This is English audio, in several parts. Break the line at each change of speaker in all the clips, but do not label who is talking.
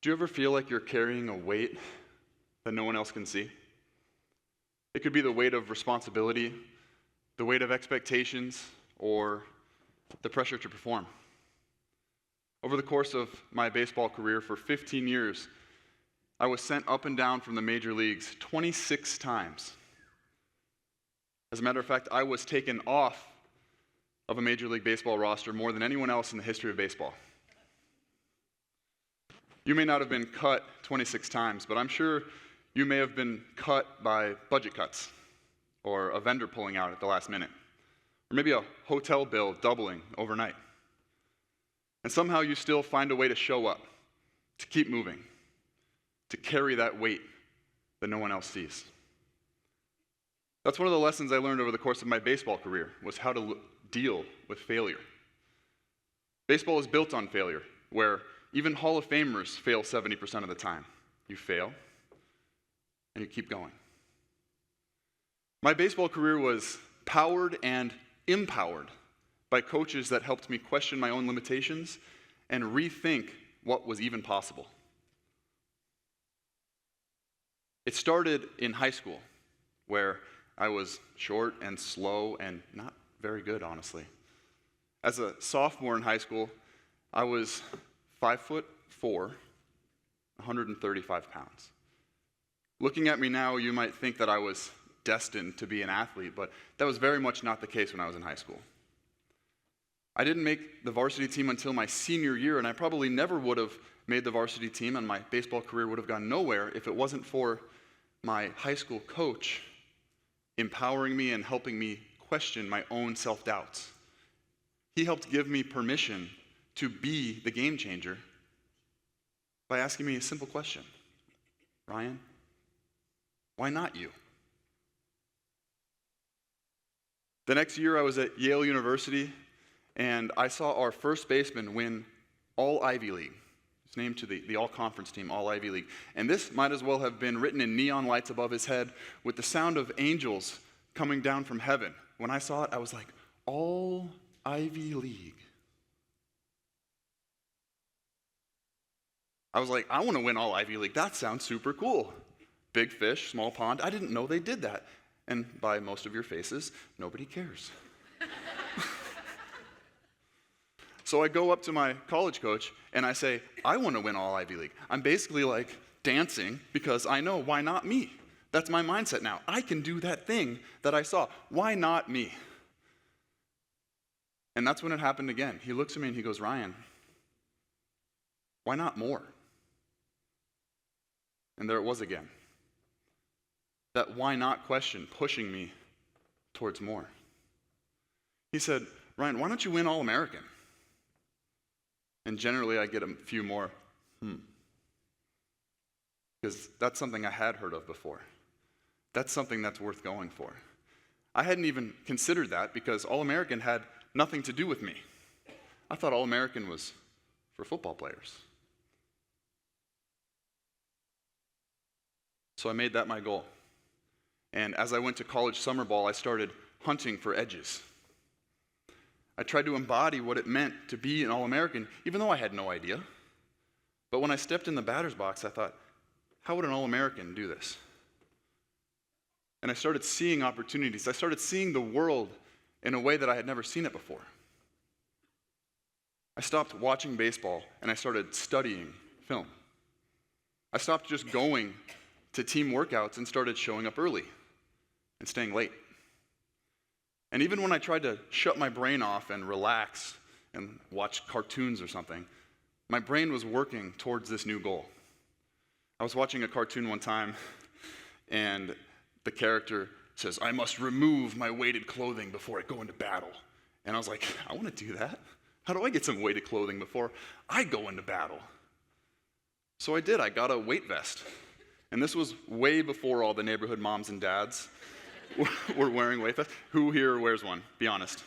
Do you ever feel like you're carrying a weight that no one else can see? It could be the weight of responsibility, the weight of expectations, or the pressure to perform. Over the course of my baseball career for 15 years, I was sent up and down from the major leagues 26 times. As a matter of fact, I was taken off of a Major League Baseball roster more than anyone else in the history of baseball. You may not have been cut 26 times, but I'm sure you may have been cut by budget cuts, or a vendor pulling out at the last minute, or maybe a hotel bill doubling overnight. And somehow you still find a way to show up, to keep moving, to carry that weight that no one else sees. That's one of the lessons I learned over the course of my baseball career, was how to deal with failure. Baseball is built on failure, where even Hall of Famers fail 70% of the time. You fail, and you keep going. My baseball career was powered and empowered by coaches that helped me question my own limitations and rethink what was even possible. It started in high school, where I was short and slow and not very good, honestly. As a sophomore in high school, I was 5'4", 135 pounds. Looking at me now, you might think that I was destined to be an athlete, but that was very much not the case when I was in high school. I didn't make the varsity team until my senior year, and I probably never would have made the varsity team, and my baseball career would have gone nowhere if it wasn't for my high school coach empowering me and helping me question my own self-doubts. He helped give me permission to be the game changer by asking me a simple question. Ryan, why not you? The next year I was at Yale University, and I saw our first baseman win all Ivy League. He's named to the all-conference team, all Ivy League. And this might as well have been written in neon lights above his head with the sound of angels coming down from heaven. When I saw it, I was like, all Ivy League. I was like, I want to win all Ivy League. That sounds super cool. Big fish, small pond. I didn't know they did that. And by most of your faces, nobody cares. So I go up to my college coach and I say, I want to win all Ivy League. I'm basically like dancing because I know, why not me? That's my mindset now. I can do that thing that I saw. Why not me? And that's when it happened again. He looks at me and he goes, Ryan, why not more? And there it was again. That why not question pushing me towards more. He said, Ryan, why don't you win All-American? And generally I get a few more, because that's something I had heard of before. That's something that's worth going for. I hadn't even considered that because All-American had nothing to do with me. I thought All-American was for football players. So I made that my goal. And as I went to college summer ball, I started hunting for edges. I tried to embody what it meant to be an All-American, even though I had no idea. But when I stepped in the batter's box, I thought, how would an All-American do this? And I started seeing opportunities. I started seeing the world in a way that I had never seen it before. I stopped watching baseball and I started studying film. I stopped just going to team workouts and started showing up early and staying late. And even when I tried to shut my brain off and relax and watch cartoons or something, my brain was working towards this new goal. I was watching a cartoon one time, and the character says, I must remove my weighted clothing before I go into battle. And I was like, I want to do that. How do I get some weighted clothing before I go into battle? So I did. I got a weight vest. And this was way before all the neighborhood moms and dads were wearing weight vests. Who here wears one? Be honest.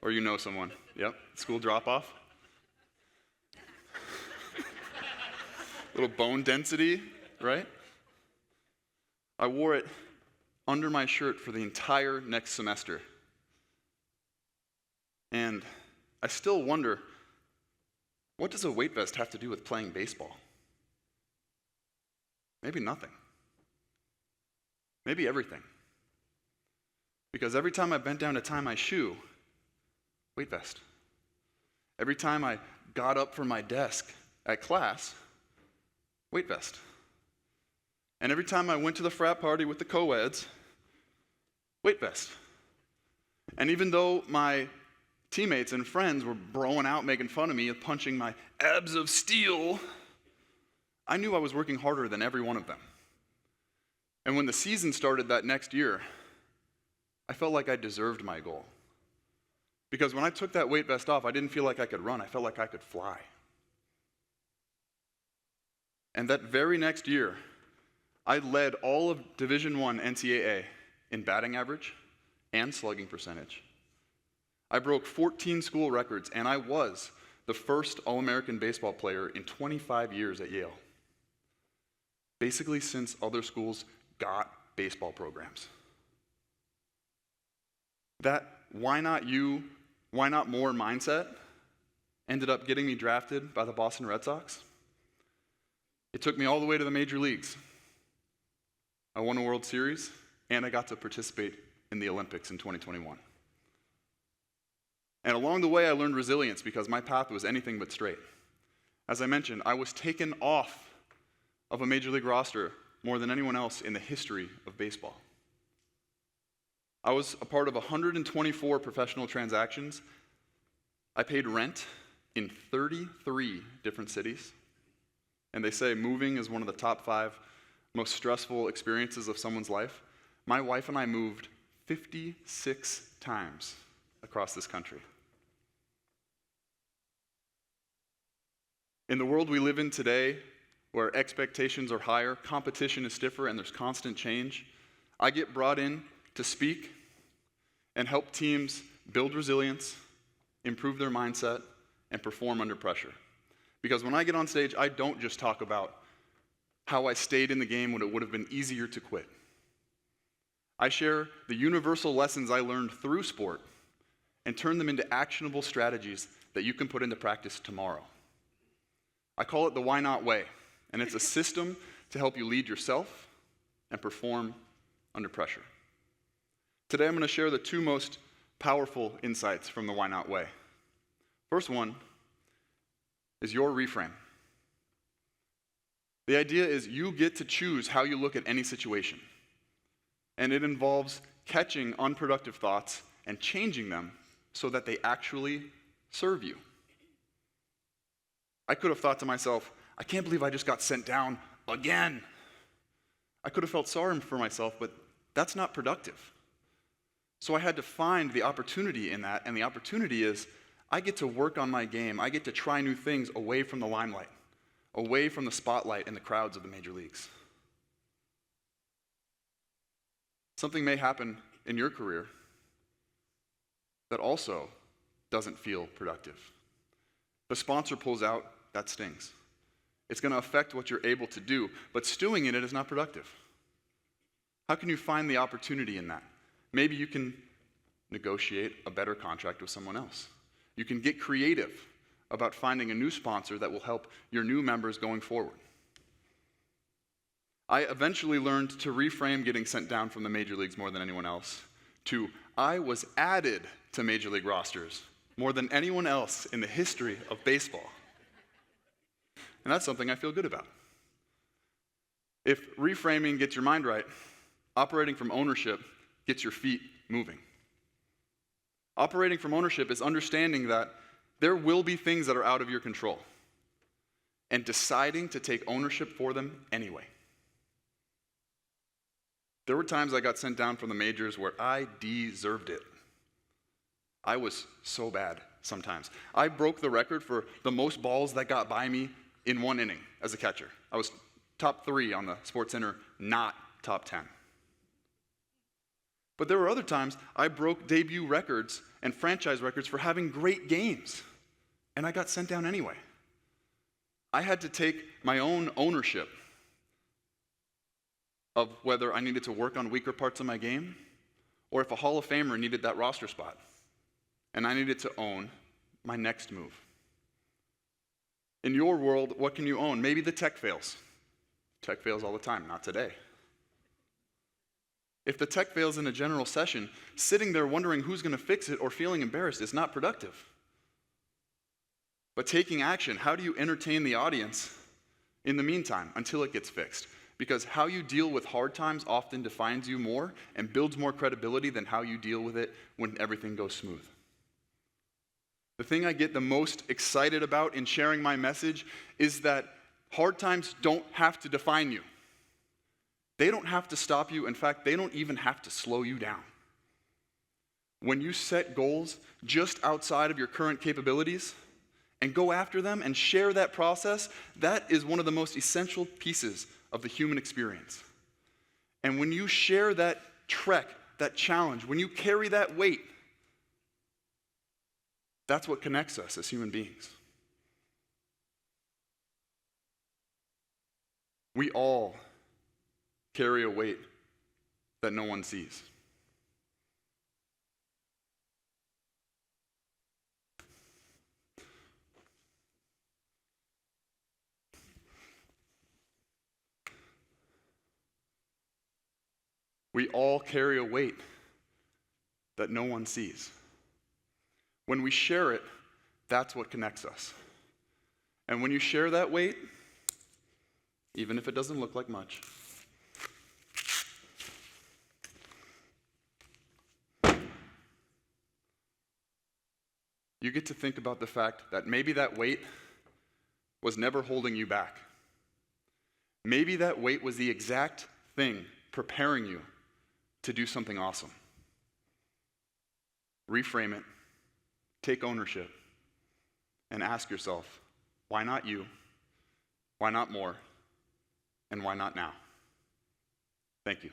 Or you know someone. Yep. School drop-off. Little bone density, right? I wore it under my shirt for the entire next semester. And I still wonder, what does a weight vest have to do with playing baseball? Maybe nothing. Maybe everything. Because every time I bent down to tie my shoe, weight vest. Every time I got up from my desk at class, weight vest. And every time I went to the frat party with the co-eds, weight vest. And even though my teammates and friends were broing out, making fun of me, punching my abs of steel, I knew I was working harder than every one of them. And when the season started that next year, I felt like I deserved my goal. Because when I took that weight vest off, I didn't feel like I could run. I felt like I could fly. And that very next year, I led all of Division I NCAA in batting average and slugging percentage. I broke 14 school records, and I was the first All-American baseball player in 25 years at Yale. Basically since other schools got baseball programs. That why not you, why not more mindset ended up getting me drafted by the Boston Red Sox. It took me all the way to the major leagues. I won a World Series, and I got to participate in the Olympics in 2021. And along the way, I learned resilience because my path was anything but straight. As I mentioned, I was taken off of a major league roster more than anyone else in the history of baseball. I was a part of 124 professional transactions. I paid rent in 33 different cities. And they say moving is one of the top 5 most stressful experiences of someone's life. My wife and I moved 56 times across this country. In the world we live in today, where expectations are higher, competition is stiffer, and there's constant change, I get brought in to speak and help teams build resilience, improve their mindset, and perform under pressure. Because when I get on stage, I don't just talk about how I stayed in the game when it would have been easier to quit. I share the universal lessons I learned through sport and turn them into actionable strategies that you can put into practice tomorrow. I call it the Why Not Way, and it's a system to help you lead yourself and perform under pressure. Today I'm going to share the 2 most powerful insights from the Why Not Way. First one is your reframe. The idea is you get to choose how you look at any situation. And it involves catching unproductive thoughts and changing them so that they actually serve you. I could have thought to myself, I can't believe I just got sent down again. I could have felt sorry for myself, but that's not productive. So I had to find the opportunity in that, and the opportunity is I get to work on my game. I get to try new things away from the limelight, away from the spotlight and the crowds of the major leagues. Something may happen in your career that also doesn't feel productive. The sponsor pulls out, that stings. It's going to affect what you're able to do, but stewing in it is not productive. How can you find the opportunity in that? Maybe you can negotiate a better contract with someone else. You can get creative about finding a new sponsor that will help your new members going forward. I eventually learned to reframe getting sent down from the major leagues more than anyone else to I was added to major league rosters more than anyone else in the history of baseball. And that's something I feel good about. If reframing gets your mind right, operating from ownership gets your feet moving. Operating from ownership is understanding that there will be things that are out of your control and deciding to take ownership for them anyway. There were times I got sent down from the majors where I deserved it. I was so bad sometimes. I broke the record for the most balls that got by me in one inning as a catcher. I was top 3 on the SportsCenter, not top 10. But there were other times I broke debut records and franchise records for having great games, and I got sent down anyway. I had to take my own ownership of whether I needed to work on weaker parts of my game or if a Hall of Famer needed that roster spot. And I needed to own my next move. In your world, what can you own? Maybe the tech fails. Tech fails all the time, not today. If the tech fails in a general session, sitting there wondering who's going to fix it or feeling embarrassed is not productive. But taking action, how do you entertain the audience in the meantime until it gets fixed? Because how you deal with hard times often defines you more and builds more credibility than how you deal with it when everything goes smooth. The thing I get the most excited about in sharing my message is that hard times don't have to define you. They don't have to stop you. In fact, they don't even have to slow you down. When you set goals just outside of your current capabilities and go after them and share that process, that is one of the most essential pieces of the human experience. And when you share that trek, that challenge, when you carry that weight, that's what connects us as human beings. We all carry a weight that no one sees. We all carry a weight that no one sees. When we share it, that's what connects us. And when you share that weight, even if it doesn't look like much, you get to think about the fact that maybe that weight was never holding you back. Maybe that weight was the exact thing preparing you to do something awesome. Reframe it, take ownership, and ask yourself, why not you? Why not more? And why not now? Thank you.